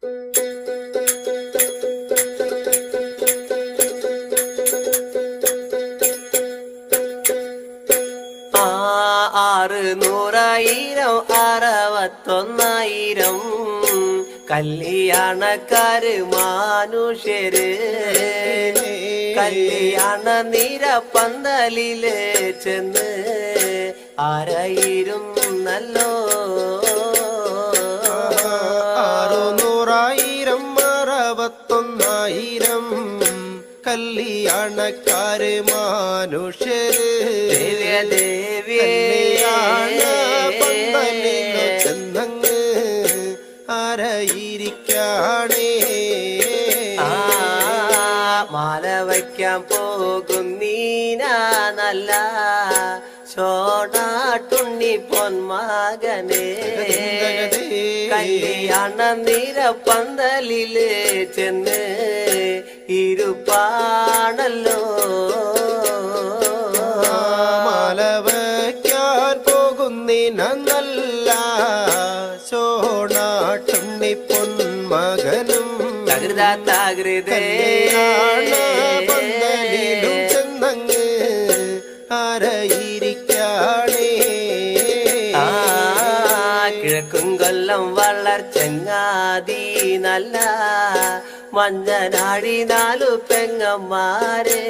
600,000 61,000 കല്യാണക്കാര് മാനുഷ്യര് കല്യാണ നിര പന്തലില് ചെന്ന് ആരായിരുന്നല്ലോ 600,000 കല്യാണക്കാര് മാനുഷ്യര് കല്യാണ പന്തലില് ചെന്നങ്ങ് ആരായിരിക്കാണേ മാല വയ്ക്കാൻ പോകും നീന നല്ല ചോടാട്ടുണ്ണി പൊന്മകനെ കല്യാണ നിര പന്തലില് ചെന്ന് ഇരുപ്പാണല്ലോ മാല വയ്ക്കാൻ പോകുന്നിന നല്ല ചോടാട്ടുണ്ണി പൊന്മകനും പന്തലിലും ചെന്നങ്ങ് ആരായിരിക്കാണേ കിഴക്കും കൊല്ലം വളർച്ചങ്ങാതി നല്ല മഞ്ഞനാടി 4 പെങ്ങന്മാരെ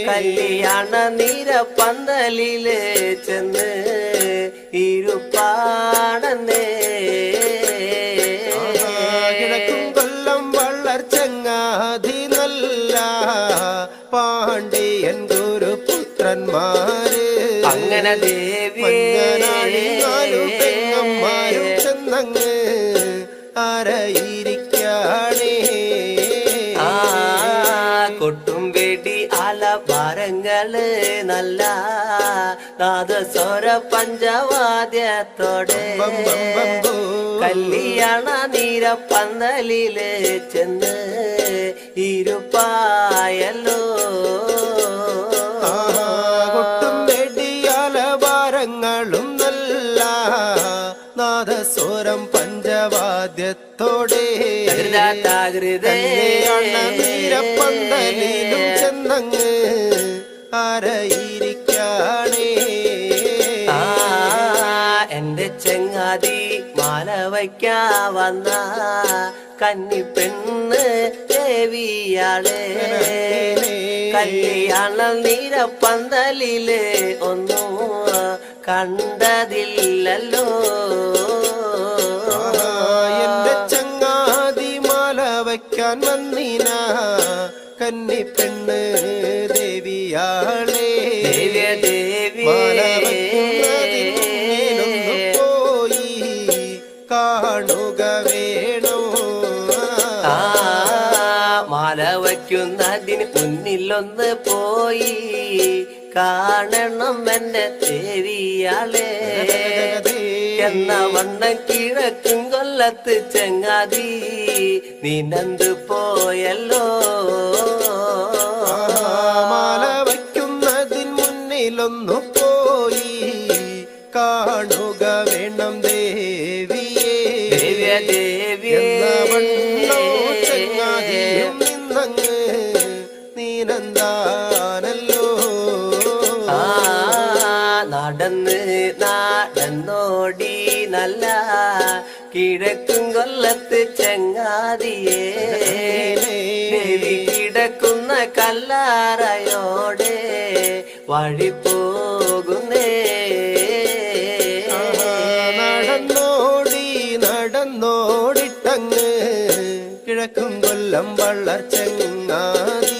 കല്യാണ നിര പന്തലില് ചെന്ന് ഇരുപ്പാടന്നേ കിഴക്കും കൊല്ലം വളർച്ചങ്ങാതി നല്ല പാണ്ഡ്യൻ ഗുരുപുത്രന്മാര് അങ്ങനെ മഞ്ഞനാടി 4 പെങ്ങന്മാരും ചെന്നങ്ങ് ആരായിരിക്കാണേ കൊട്ടും വെടി ആലഭാരങ്ങള് നല്ല നാദസ്വര പഞ്ചവാദ്യത്തോടെ കല്യാണ നിര പന്തലില് ചെന്ന് ഇരുപ്പായല്ലോ കൊട്ടും വെടിയാലഭാരങ്ങളും നല്ല നാദസ്വരം പഞ്ചവാദ്യത്തോടെ പന്തലിലും ചെന്നങ്ങ് ആരായിരിക്കാണേ എന്റെ ചെങ്ങാതി മാല വയ്ക്കാ വന്ന കന്നിപ്പെണ്ണ് ദേവിയാളെ കല്യാണ നിര പന്തലില് ഒന്നും കണ്ടതില്ലല്ലോ എന്റെ ചങ്ങാതി മാല വയ്ക്കാൻ വന്നിന കന്നിപ്പെണ്ണ് ദേവിയാളെ മാല വയ്ക്കുന്നതിനൊന്നു പോയി കാണുക വേണോ മാല വയ്ക്കുന്നതിന് മുന്നിലൊന്ന് പോയി കാണണം എന്നെ ദേവിയാളെ എന്ന വണ്ണം കിഴക്കും കൊല്ലത്ത് ചങ്ങാതി നീനന്ത് പോയല്ലോ മാല വയ്ക്കുന്നതിന് മുന്നിലൊന്നു പോയി കാണുക വേണം ദേവിയെ എന്ന വണ്ണോ ചങ്ങാതിയും നിന്നങ്ങ് നീനന്താനല്ലോ നടന്നോടി നല്ല കിഴക്കും കൊല്ലത്ത് ചങ്ങാതിയെ കിടക്കുന്ന കല്ലാറയോടെ വഴി പോകുന്നേ നടന്നോടിട്ടങ്ങ് കിഴക്കും കൊല്ലം വളർച്ചങ്ങാതി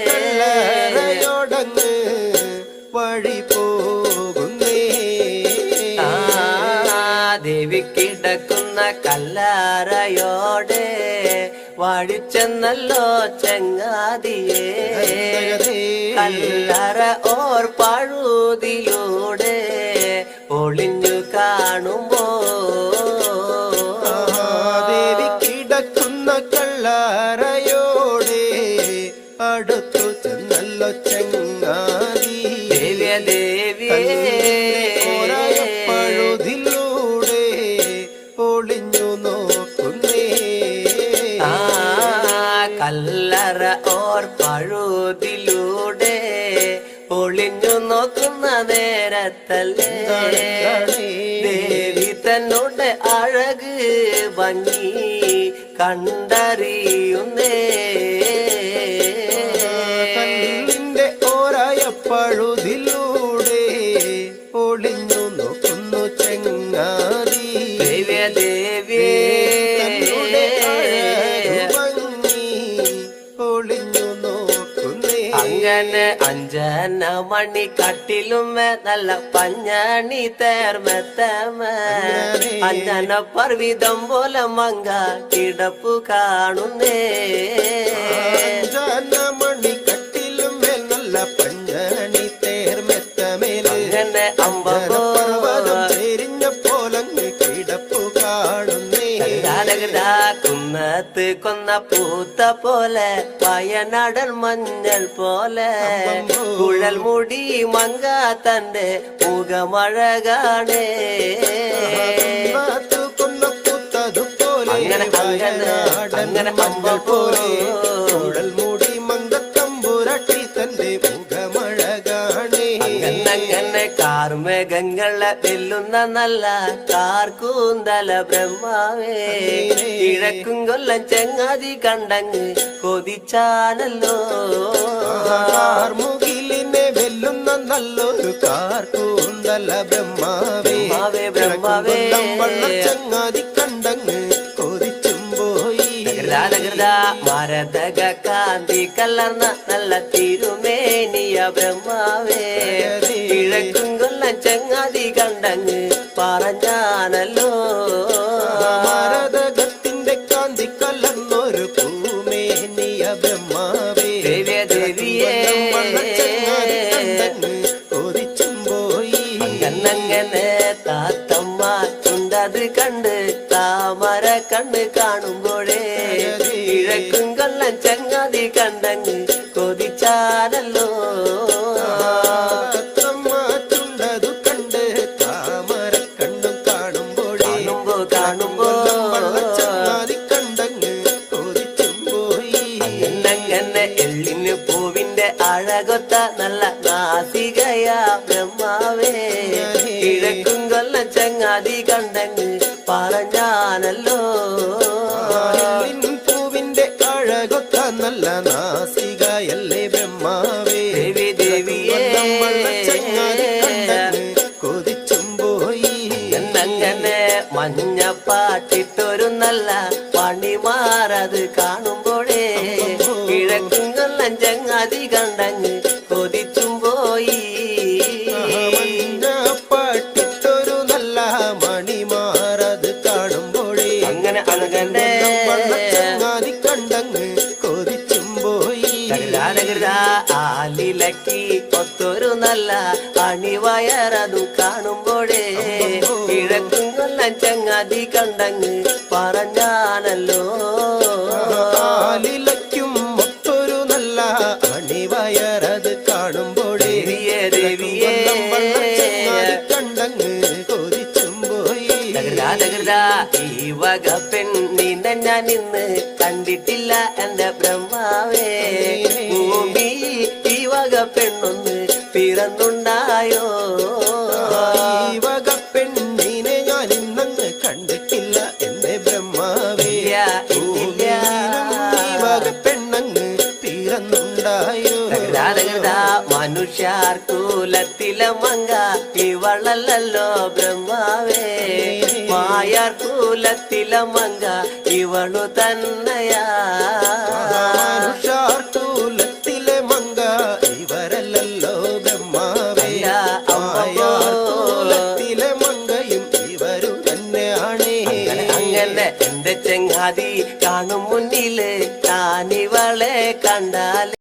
കല്ലറയോടങ്ങ് വഴി പോകുന്നേ ദേവി കിടക്കുന്ന കല്ലറയോടെ വഴിച്ചെന്നല്ലോ ചങ്ങാതിയെ കല്ലറ ഓർപ്പാഴുതിലൂടെ ഒളിഞ്ഞു കാണുമ്പോ ദേവി കിടക്കുന്ന കല്ലറയോടെ അടുത്തു ചെന്നല്ലോ ചങ്ങാതി ദേവിയെ പഴുതിലൂടെ എത്തല്ലേ ദേവി തന്നോട് അഴക് ഭംഗി കണ്ടറിയുന്നേ കണ്ണിന്റെ ഓരായ പഴുതിലൂടെ ഒളിഞ്ഞു നോക്കുന്നു ചെങ്ങാതി ദേവ്യേ ഒളിഞ്ഞു നോക്കുന്നേ അങ്ങനെ അഞ്ചന മണി കട്ടിലുമേ നല്ല പഞ്ഞണി തേർമെത്തമ അഞ്ചന പർവിതം പോലെ മങ്ക കിടപ്പു കാണുന്നേ മണി കട്ടിലും മേൽ നല്ല പഞ്ഞണി തേർമെത്തമേൽ അങ്ങനെ പർവ്വതം ചെരിഞ്ഞ പോലങ്ങ് കിടപ്പു കാണുന്നേ കുന്നത്ത് കൊന്ന പൂത്ത പോലെ വയനാടൻ മഞ്ഞൾ പോലെ കുഴൽ മുടി മങ്ക തന്റെ മുഖമഴകാണേ കൊന്ന പൂത്തതുപോലെ അങ്ങനെ അങ്ങനെ മഞ്ഞൾ പോലെ കുഴൽ മൂടി മങ്കത്തമ്പുരട്ടി തന്റെ മുഖമഴകാണേ അങ്ങനെ കാർമേഘങ്ങളെ വെല്ലുന്ന നല്ല കാർക്കൂന്തല ബ്രഹ്മാവേ കിഴക്കും കൊല്ലം ചെങ്ങാതി കണ്ടങ്ങ് കൊതിച്ചാനല്ലോ മുകിലിനെ വെല്ലുന്ന നല്ലൊരു കാർക്കൂന്തല ബ്രഹ്മാവേ ബ്രഹ്മാവേ ചങ്ങാതി കണ്ടങ്ങ് കൊതിച്ചും പോയി മരതക കാന്തി കലർന്ന നല്ല തിരുമേനിയ ബ്രഹ്മാവേ കിഴക്കും കൊല്ലം ചെങ്ങാതി കണ്ടങ്ങ് പറഞ്ഞാനല്ലോ മരതകത്തിന്റെ കാന്തി കലർന്നൊരു പൂമേനിയ ബ്രഹ്മാവേ ദേവിയേ കൊതിച്ചും പോയി അങ്ങനെ താത്തമ്മ ചുണ്ടത് കണ്ട് താമര കണ്ണ് കാണുമ്പോഴേ കിഴക്കും കൊല്ലം ചങ്ങാതി കണ്ടങ്ങ് കൊതിച്ചാനല്ലോ ചുണ്ടതു കണ്ട് താമര കണ്ണും കാണുമ്പോഴേ കാണുമ്പോ ചങ്ങാതി കണ്ടങ്ങ് കൊതിച്ചും പോയി അങ്ങനെ എള്ളിന് പൂവിന്റെ അഴകൊത്ത നല്ല നാസികയാ ബ്രഹ്മാവേ കിഴക്കും കൊല്ലം ചങ്ങാതി കണ്ടങ്ങ് പറഞ്ഞാനല്ലോ പൂവിന്റെ അഴകൊത്ത നല്ല നാസികയല്ലേ ബ്രഹ്മാവേ ദേവിയേ ചങ്ങാതി കണ്ടങ്ങ് കൊതിച്ചും പോയി അങ്ങനെ മഞ്ഞപ്പാട്ടിട്ടൊരു നല്ല പണിമാറത് കാണുമ്പോഴേ കിഴക്കും കൊല്ലം ചങ്ങാതി കണ്ടങ്ങ് കൊതിച്ചും പോയി പാട്ടിട്ടൊരു നല്ല മണിമാറത് കാണുമ്പോഴേ അങ്ങനെ അങ്ങനെ ചങ്ങാതി കണ്ടങ്ങ് കൊതിച്ചും പോയി ആലിലക്കി ഒത്തൊരു നല്ല അണിവയറതു കാണുമ്പോഴേ കിഴക്കും കൊല്ലം ചങ്ങാതി കണ്ടങ്ങ് പറഞ്ഞാനല്ലോ ആലിലയ്ക്കും മൊത്തൊരു നല്ല അണിവയറത് കാണുമ്പോഴേ ദേവിയേ ചങ്ങാതി കണ്ടങ്ങ് കൊതിച്ചും പോയി ഈ വക പെണ്ണിനെ ഞാൻ ഇന്ന് കണ്ടിട്ടില്ല എന്റെ ബ്രഹ്മാവേ ഭൂമി ഈ വക പെണ്ണൊന്ന് പിറന്നുണ്ടായോ ഈ വക പെണ്ണിനെ ഞാൻ ഇന്നങ്ങ് കണ്ടിട്ടില്ല എന്റെ ബ്രഹ്മാവേ ഈ വക പെണ്ണങ്ങ് പിറന്നുണ്ടായോ മനുഷ്യാർക്കൂലത്തിലെ മങ്ക ഇവളല്ലോ ബ്രഹ്മാവേ മായാർക്കൂലത്തിലെ മങ്ക ഇവളു തന്നെയാ മനുഷ്യാർക്കൂലത്തിലെ മങ്ക ഇവരല്ലോ ബ്രഹ്മാവേ മായാർക്കൂലത്തിലെ മങ്കയും ഇവരു തന്നെയാണ് അങ്ങനെ എന്റെ ചെങ്ങാതി കാണും മുന്നില് ഞാനിവളെ കണ്ടാലേ